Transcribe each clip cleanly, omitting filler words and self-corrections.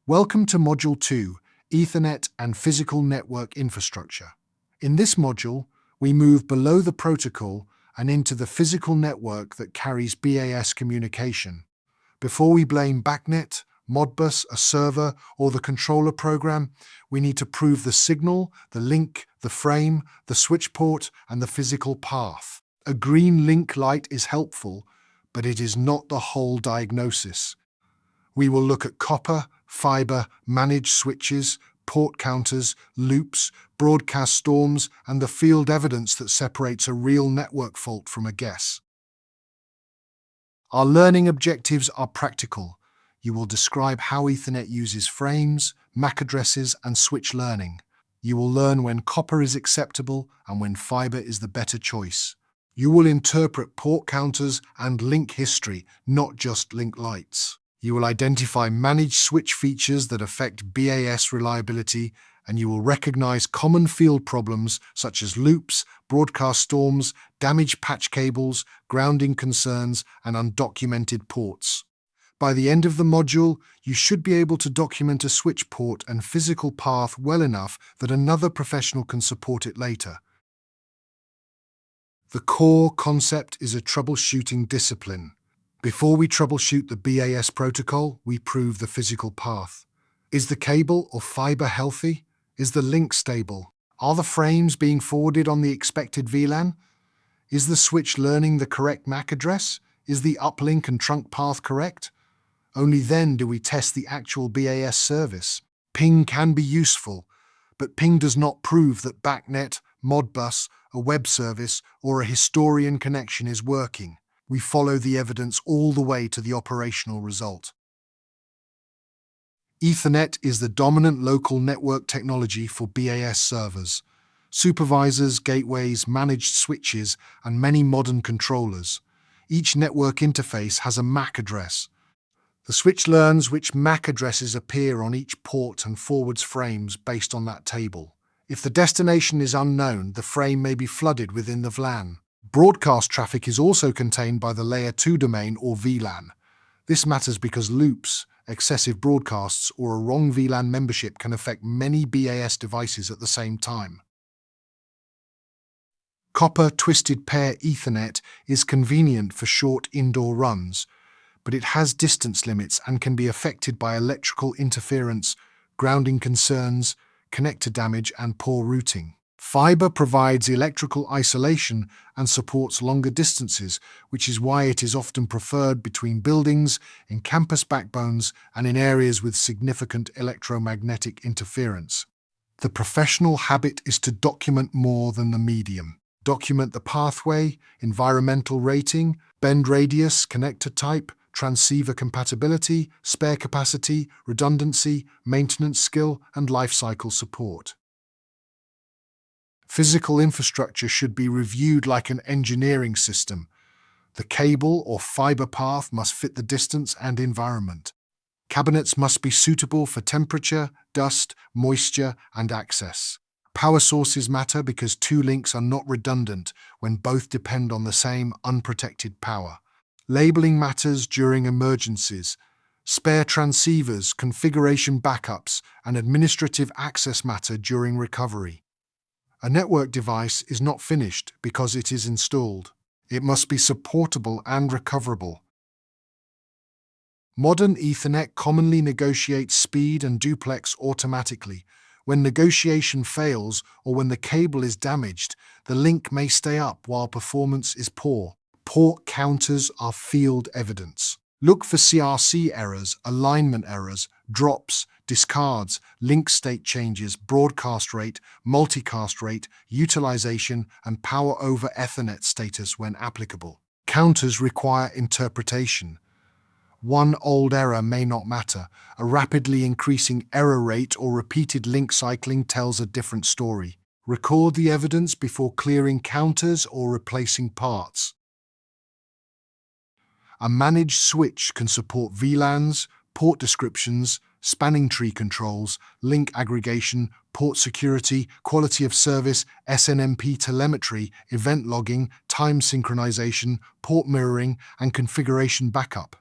Welcome to Module 2, Ethernet and Physical Network Infrastructure. In this module, we move below the protocol and into the physical network that carries BAS communication. Before we blame BACnet, Modbus, a server, or the controller program, we need to prove the signal, the link, the frame, the switch port, and the physical path. A green link light is helpful, but it is not the whole diagnosis. We will look at copper, fiber, managed switches, port counters, loops, broadcast storms, and the field evidence that separates a real network fault from a guess. Our learning objectives are practical. You will describe how Ethernet uses frames, MAC addresses, and switch learning. You will learn when copper is acceptable and when fiber is the better choice. You will interpret port counters and link history, not just link lights. You will identify managed switch features that affect BAS reliability, and you will recognize common field problems such as loops, broadcast storms, damaged patch cables, grounding concerns, and undocumented ports. By the end of the module, you should be able to document a switch port and physical path well enough that another professional can support it later. The core concept is a troubleshooting discipline. Before we troubleshoot the BAS protocol, we prove the physical path. Is the cable or fiber healthy? Is the link stable? Are the frames being forwarded on the expected VLAN? Is the switch learning the correct MAC address? Is the uplink and trunk path correct? Only then do we test the actual BAS service. Ping can be useful, but ping does not prove that BACnet, Modbus, a web service, or a historian connection is working. We follow the evidence all the way to the operational result. Ethernet is the dominant local network technology for BAS servers, supervisors, gateways, managed switches, and many modern controllers. Each network interface has a MAC address. The switch learns which MAC addresses appear on each port and forwards frames based on that table. If the destination is unknown, the frame may be flooded within the VLAN. Broadcast traffic is also contained by the Layer 2 domain or VLAN. This matters because loops, excessive broadcasts, or a wrong VLAN membership can affect many BAS devices at the same time. Copper twisted pair Ethernet is convenient for short indoor runs, but it has distance limits and can be affected by electrical interference, grounding concerns, connector damage, and poor routing. Fiber provides electrical isolation and supports longer distances, which is why it is often preferred between buildings, in campus backbones, and in areas with significant electromagnetic interference. The professional habit is to document more than the medium. Document the pathway, environmental rating, bend radius, connector type, transceiver compatibility, spare capacity, redundancy, maintenance skill, and lifecycle support. Physical infrastructure should be reviewed like an engineering system. The cable or fiber path must fit the distance and environment. Cabinets must be suitable for temperature, dust, moisture, and access. Power sources matter because two links are not redundant when both depend on the same unprotected power. Labeling matters during emergencies. Spare transceivers, configuration backups, and administrative access matter during recovery. A network device is not finished because it is installed. It must be supportable and recoverable. Modern Ethernet commonly negotiates speed and duplex automatically. When negotiation fails or when the cable is damaged, the link may stay up while performance is poor. Port counters are field evidence. Look for CRC errors, alignment errors, drops, discards, link state changes, broadcast rate, multicast rate, utilization, and power over Ethernet status when applicable. Counters require interpretation. One old error may not matter. A rapidly increasing error rate or repeated link cycling tells a different story. Record the evidence before clearing counters or replacing parts. A managed switch can support VLANs, port descriptions, spanning tree controls, link aggregation, port security, quality of service, SNMP telemetry, event logging, time synchronization, port mirroring, and configuration backup.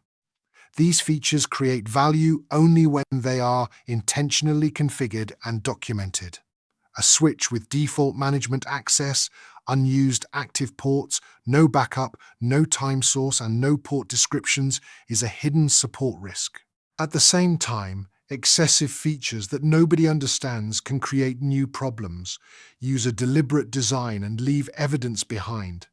These features create value only when they are intentionally configured and documented. A switch with default management access, unused active ports, no backup, no time source, and no port descriptions is a hidden support risk. At the same time, excessive features that nobody understands can create new problems, use a deliberate design, and leave evidence behind.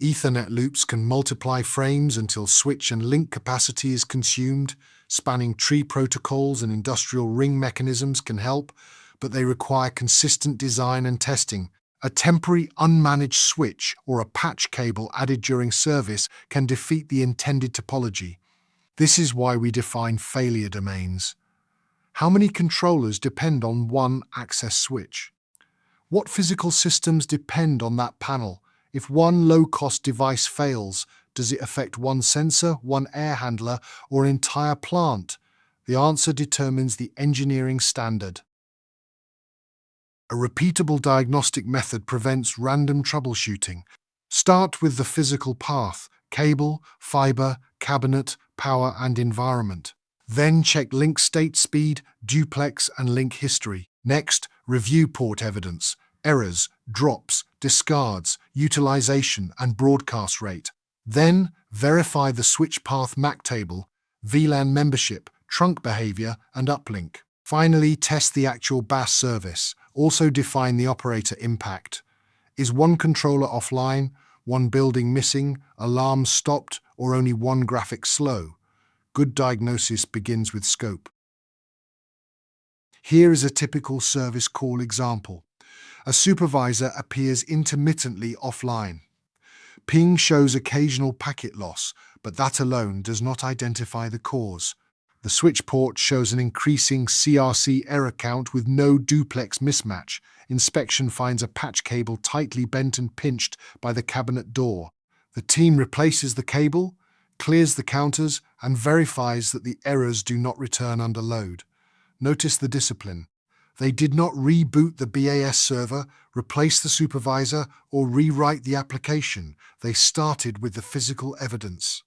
Ethernet loops can multiply frames until switch and link capacity is consumed. Spanning tree protocols and industrial ring mechanisms can help, but they require consistent design and testing. A temporary unmanaged switch or a patch cable added during service can defeat the intended topology. This is why we define failure domains. How many controllers depend on one access switch? What physical systems depend on that panel? If one low-cost device fails, does it affect one sensor, one air handler, or an entire plant? The answer determines the engineering standard. A repeatable diagnostic method prevents random troubleshooting. Start with the physical path: cable, fiber, cabinet, power, and environment. Then check link state speed, duplex, and link history. Next, review port evidence: errors, drops, discards, utilization, and broadcast rate. Then, verify the switch path MAC table, VLAN membership, trunk behavior, and uplink. Finally, test the actual BAS service. Also define the operator impact. Is one controller offline, one building missing, alarms stopped, or only one graphic slow? Good diagnosis begins with scope. Here is a typical service call example. A supervisor appears intermittently offline. Ping shows occasional packet loss, but that alone does not identify the cause. The switch port shows an increasing CRC error count with no duplex mismatch. Inspection finds a patch cable tightly bent and pinched by the cabinet door. The team replaces the cable, clears the counters, and verifies that the errors do not return under load. Notice the discipline. They did not reboot the BAS server, replace the supervisor, or rewrite the application. They started with the physical evidence.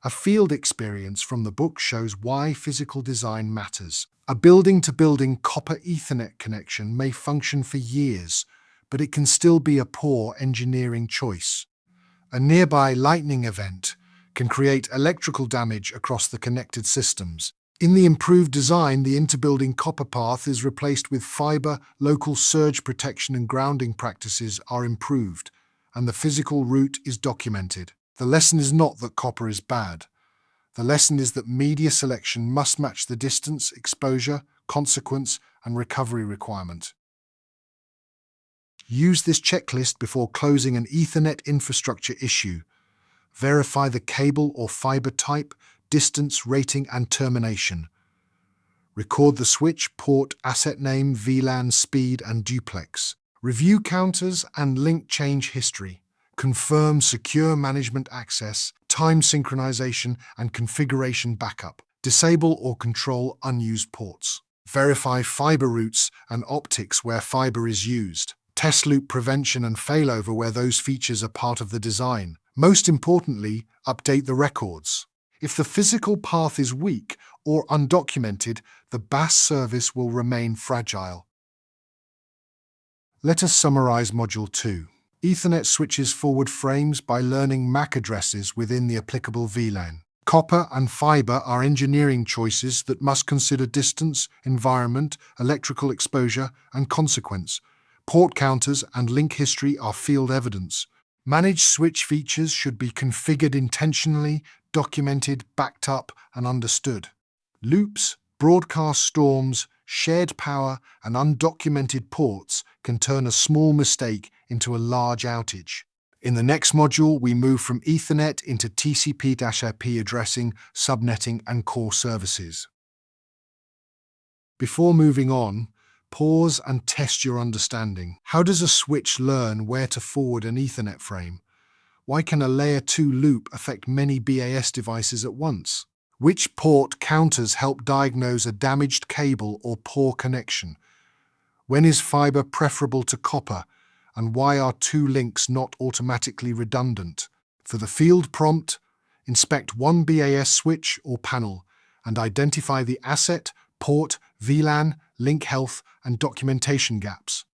A field experience from the book shows why physical design matters. A building-to-building copper Ethernet connection may function for years, but it can still be a poor engineering choice. A nearby lightning event can create electrical damage across the connected systems. In the improved design, the interbuilding copper path is replaced with fiber, local surge protection and grounding practices are improved, and the physical route is documented. The lesson is not that copper is bad. The lesson is that media selection must match the distance, exposure, consequence, and recovery requirement. Use this checklist before closing an Ethernet infrastructure issue. Verify the cable or fiber type, distance, rating, and termination. Record the switch, port, asset name, VLAN, speed, and duplex. Review counters and link change history. Confirm secure management access, time synchronization, and configuration backup. Disable or control unused ports. Verify fiber routes and optics where fiber is used. Test loop prevention and failover where those features are part of the design. Most importantly, update the records. If the physical path is weak or undocumented, the BAS service will remain fragile. Let us summarize Module 2. Ethernet switches forward frames by learning MAC addresses within the applicable VLAN. Copper and fiber are engineering choices that must consider distance, environment, electrical exposure, and consequence. Port counters and link history are field evidence. Managed switch features should be configured intentionally, documented, backed up, and understood. Loops, broadcast storms, shared power, and undocumented ports can turn a small mistake into a large outage. In the next module, we move from Ethernet into TCP/IP addressing, subnetting, and core services. Before moving on, pause and test your understanding. How does a switch learn where to forward an Ethernet frame? Why can a Layer 2 loop affect many BAS devices at once? Which port counters help diagnose a damaged cable or poor connection? When is fiber preferable to copper? And why are two links not automatically redundant? For the field prompt, inspect one BAS switch or panel and identify the asset, port, VLAN, link health, and documentation gaps.